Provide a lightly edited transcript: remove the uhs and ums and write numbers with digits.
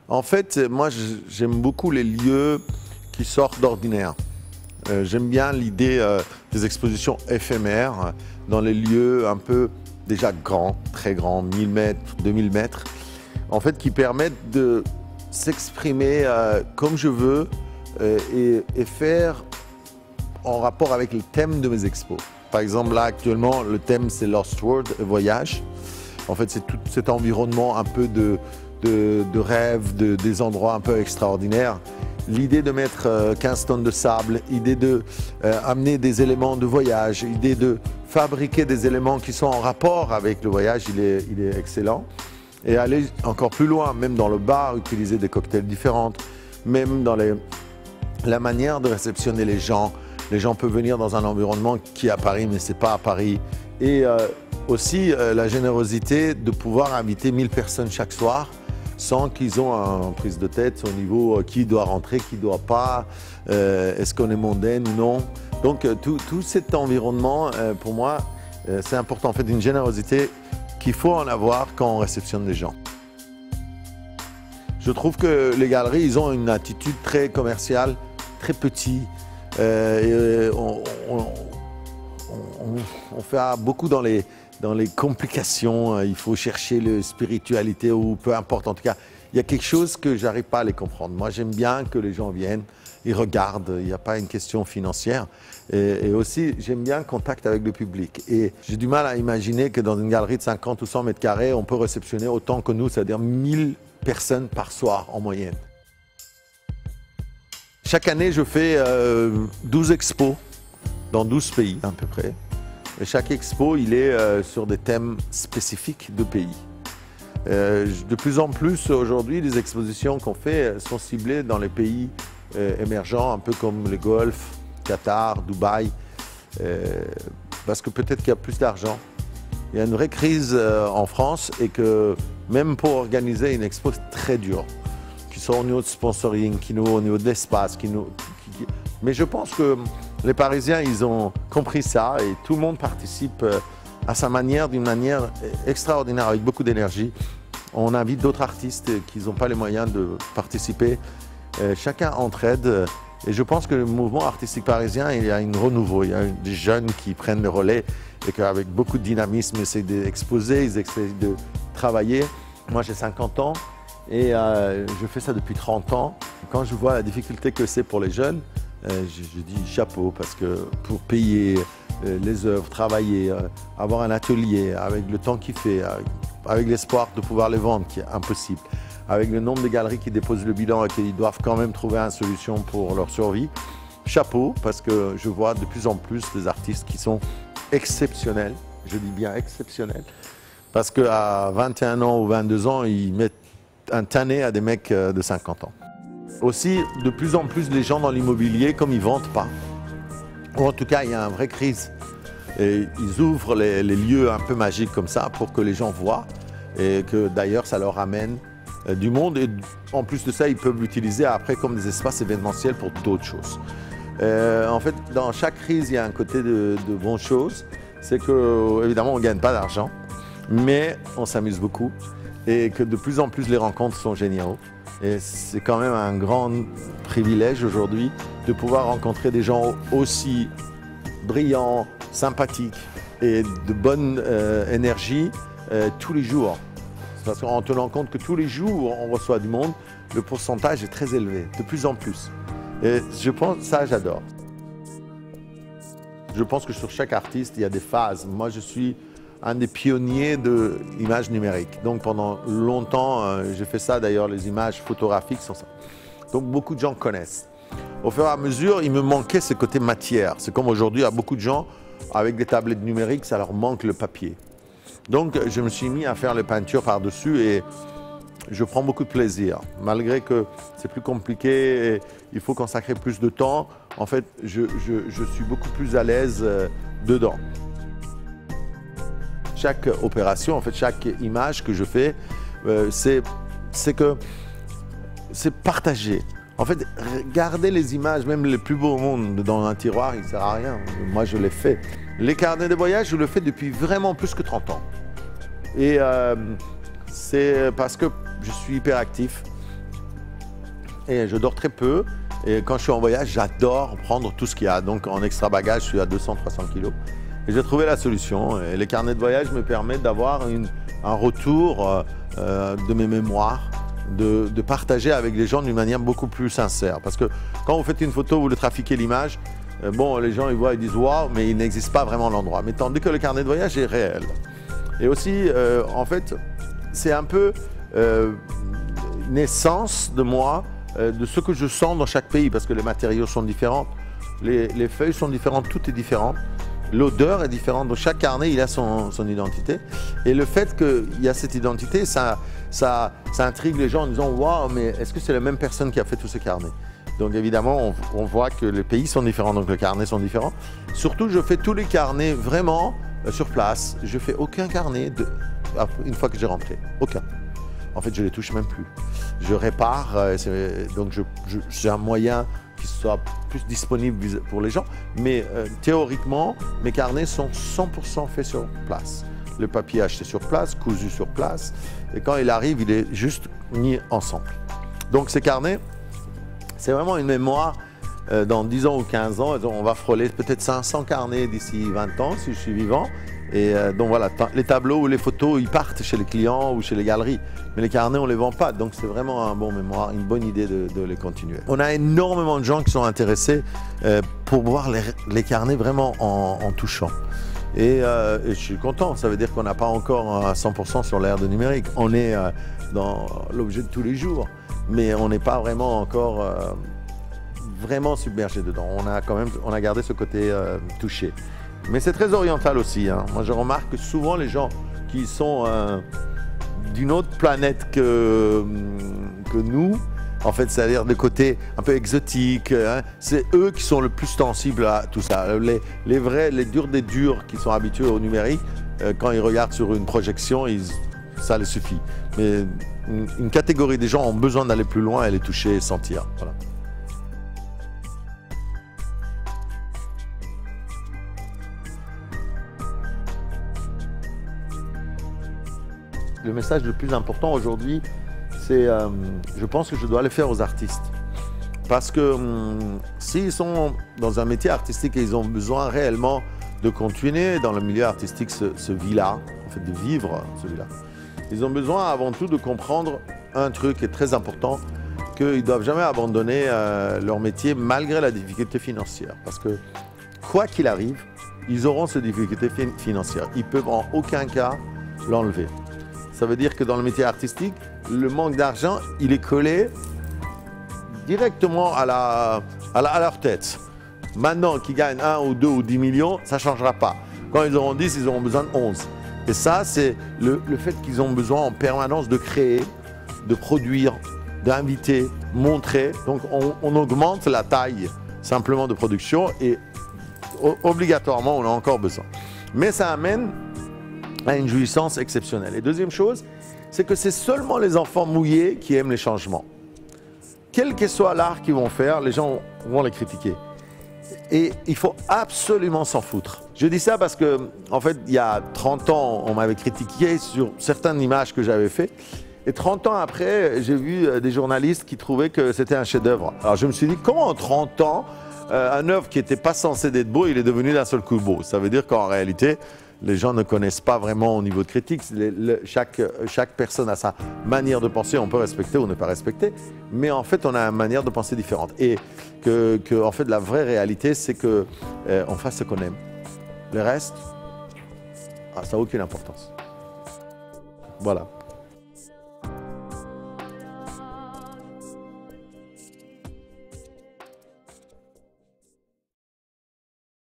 En fait, moi, j'aime beaucoup les lieux qui sortent d'ordinaire. J'aime bien l'idée des expositions éphémères dans les lieux un peu déjà grands, très grands, 1000 mètres, 2000 mètres, en fait, qui permettent de s'exprimer comme je veux et faire en rapport avec le thème de mes expos. Par exemple, là, actuellement, le thème, c'est Lost World, voyage. En fait, c'est tout cet environnement un peu de rêve, des endroits un peu extraordinaires. L'idée de mettre 15 tonnes de sable, l'idée de amener des éléments de voyage, l'idée de fabriquer des éléments qui sont en rapport avec le voyage, il est excellent. Et aller encore plus loin, même dans le bar, utiliser des cocktails différents, même dans la manière de réceptionner les gens. Les gens peuvent venir dans un environnement qui est à Paris, mais ce n'est pas à Paris. Et aussi la générosité de pouvoir inviter 1000 personnes chaque soir sans qu'ils ont une prise de tête au niveau qui doit rentrer, qui ne doit pas, est-ce qu'on est mondaine ou non. Donc tout cet environnement, pour moi, c'est important. En fait, une générosité qu'il faut en avoir quand on réceptionne les gens. Je trouve que les galeries, ils ont une attitude très commerciale, très petite. On fait beaucoup dans les complications, il faut chercher la spiritualité ou peu importe. En tout cas, il y a quelque chose que je n'arrive pas à les comprendre. Moi, j'aime bien que les gens viennent, ils regardent, il n'y a pas une question financière. Et aussi, j'aime bien le contact avec le public. Et j'ai du mal à imaginer que dans une galerie de 50 ou 100 mètres carrés, on peut réceptionner autant que nous, c'est-à-dire 1000 personnes par soir en moyenne. Chaque année, je fais 12 expos dans 12 pays à peu près. Et chaque expo, il est sur des thèmes spécifiques de pays. De plus en plus, aujourd'hui, les expositions qu'on fait sont ciblées dans les pays émergents, un peu comme le Golfe, Qatar, Dubaï, parce que peut-être qu'il y a plus d'argent. Il y a une vraie crise en France et que même pour organiser une expo, c'est très dur. Qui sont au niveau de sponsoring, au niveau de l'espace. Mais je pense que les Parisiens, ils ont compris ça et tout le monde participe à sa manière, d'une manière extraordinaire, avec beaucoup d'énergie. On invite d'autres artistes qui n'ont pas les moyens de participer. Chacun entraide. Et je pense que le mouvement artistique parisien, il y a un renouveau. Il y a des jeunes qui prennent le relais et qu'avec beaucoup de dynamisme, ils essaient d'exposer, ils essaient de travailler. Moi, j'ai 50 ans. Et je fais ça depuis 30 ans. Quand je vois la difficulté que c'est pour les jeunes, je dis chapeau parce que pour payer les œuvres, travailler, avoir un atelier avec le temps qu'il fait, avec l'espoir de pouvoir les vendre qui est impossible, avec le nombre de galeries qui déposent le bilan et qui doivent quand même trouver une solution pour leur survie, chapeau parce que je vois de plus en plus des artistes qui sont exceptionnels, je dis bien exceptionnels, parce qu'à 21 ans ou 22 ans, ils mettent un tanné à des mecs de 50 ans. Aussi, de plus en plus, les gens dans l'immobilier, comme ils ne vendent pas, ou en tout cas, il y a une vraie crise. Et ils ouvrent les lieux un peu magiques comme ça pour que les gens voient et que d'ailleurs, ça leur amène du monde. Et en plus de ça, ils peuvent l'utiliser après comme des espaces événementiels pour d'autres choses. En fait, dans chaque crise, il y a un côté de bonnes choses. C'est que, évidemment, on ne gagne pas d'argent, mais on s'amuse beaucoup. Et que de plus en plus les rencontres sont géniaux. Et c'est quand même un grand privilège aujourd'hui de pouvoir rencontrer des gens aussi brillants, sympathiques et de bonne énergie tous les jours. Parce qu'en tenant compte que tous les jours on reçoit du monde, le pourcentage est très élevé, de plus en plus. Et je pense, ça j'adore. Je pense que sur chaque artiste, il y a des phases. Moi, je suis un des pionniers de l'image numérique. Donc pendant longtemps, j'ai fait ça d'ailleurs, les images photographiques sont ça. Donc beaucoup de gens connaissent. Au fur et à mesure, il me manquait ce côté matière. C'est comme aujourd'hui, à beaucoup de gens, avec des tablettes numériques, ça leur manque le papier. Donc je me suis mis à faire les peintures par-dessus et je prends beaucoup de plaisir. Malgré que c'est plus compliqué et il faut consacrer plus de temps, en fait, je suis beaucoup plus à l'aise dedans. Chaque opération, en fait, chaque image que je fais, c'est partagé. En fait, garder les images, même les plus beaux au monde, dans un tiroir, il ne sert à rien. Moi, je l'ai fait. Les carnets de voyage, je le fais depuis vraiment plus que 30 ans. Et c'est parce que je suis hyper actif. et je dors très peu. Et quand je suis en voyage, j'adore prendre tout ce qu'il y a. Donc en extra bagage, je suis à 200-300 kilos. Et j'ai trouvé la solution. Et les carnets de voyage me permettent d'avoir un retour de mes mémoires, de partager avec les gens d'une manière beaucoup plus sincère. Parce que quand vous faites une photo, vous voulez trafiquer l'image, bon, les gens ils voient, ils disent « waouh », mais il n'existe pas vraiment l'endroit. Mais tandis que le carnet de voyage est réel. Et aussi, en fait, c'est un peu une essence de moi, de ce que je sens dans chaque pays, parce que les matériaux sont différents, les feuilles sont différentes, tout est différent. L'odeur est différente, donc chaque carnet il a son identité. Et le fait qu'il y a cette identité, ça intrigue les gens en disant « waouh, mais est-ce que c'est la même personne qui a fait tous ces carnets ?» Donc évidemment, on voit que les pays sont différents, donc les carnets sont différents. Surtout, je fais tous les carnets vraiment sur place. Je fais aucun carnet une fois que j'ai rentré, aucun. En fait, je les touche même plus. Je répare, donc c'est un moyen qui soit plus disponible pour les gens. Mais théoriquement, mes carnets sont 100% faits sur place. Le papier acheté sur place, cousu sur place. Et quand il arrive, il est juste mis ensemble. Donc ces carnets, c'est vraiment une mémoire. Dans 10 ans ou 15 ans, on va frôler peut-être 500 carnets d'ici 20 ans, si je suis vivant. Et donc voilà, les tableaux ou les photos, ils partent chez les clients ou chez les galeries. Mais les carnets, on ne les vend pas. Donc c'est vraiment un bon mémoire, une bonne idée de les continuer. On a énormément de gens qui sont intéressés pour voir les carnets vraiment en touchant. Et je suis content, ça veut dire qu'on n'a pas encore à 100% sur l'ère de numérique. On est dans l'objet de tous les jours, mais on n'est pas vraiment encore vraiment submergé dedans. On a gardé ce côté touché. Mais c'est très oriental aussi, hein. Moi, je remarque que souvent, les gens qui sont d'une autre planète que nous, en fait, c'est-à-dire des côtés un peu exotiques, hein, c'est eux qui sont le plus sensibles à tout ça. Les vrais, les durs des durs qui sont habitués au numérique, quand ils regardent sur une projection, ça les suffit. Mais une catégorie des gens ont besoin d'aller plus loin et les toucher et sentir. Voilà. Le message le plus important aujourd'hui, c'est, je pense que je dois le faire aux artistes. Parce que s'ils sont dans un métier artistique et ils ont besoin réellement de continuer dans le milieu artistique ce vie-là, en fait de vivre ce vie-là, ils ont besoin avant tout de comprendre un truc qui est très important, qu'ils ne doivent jamais abandonner leur métier malgré la difficulté financière. Parce que quoi qu'il arrive, ils auront ces difficultés financières. Ils ne peuvent en aucun cas l'enlever. Ça veut dire que dans le métier artistique, le manque d'argent, il est collé directement à leur tête. Maintenant qu'ils gagnent 1 ou 2 ou 10 millions, ça ne changera pas. Quand ils auront 10, ils auront besoin de 11. Et ça, c'est le fait qu'ils ont besoin en permanence de créer, de produire, d'inviter, montrer. Donc on augmente la taille simplement de production et obligatoirement, on a encore besoin. Mais ça amène à une jouissance exceptionnelle. Et deuxième chose, c'est que c'est seulement les enfants mouillés qui aiment les changements. Quel que soit l'art qu'ils vont faire, les gens vont les critiquer. Et il faut absolument s'en foutre. Je dis ça parce que, en fait, il y a 30 ans, on m'avait critiqué sur certaines images que j'avais faites. Et 30 ans après, j'ai vu des journalistes qui trouvaient que c'était un chef-d'œuvre. Alors je me suis dit, comment en 30 ans, un œuvre qui n'était pas censé être beau, il est devenu d'un seul coup beau? Ça veut dire qu'en réalité, les gens ne connaissent pas vraiment au niveau de critique. Chaque personne a sa manière de penser, on peut respecter ou ne pas respecter, mais en fait, on a une manière de penser différente. Et en fait, la vraie réalité, c'est qu'on fasse ce qu'on aime. Le reste, ça n'a aucune importance. Voilà.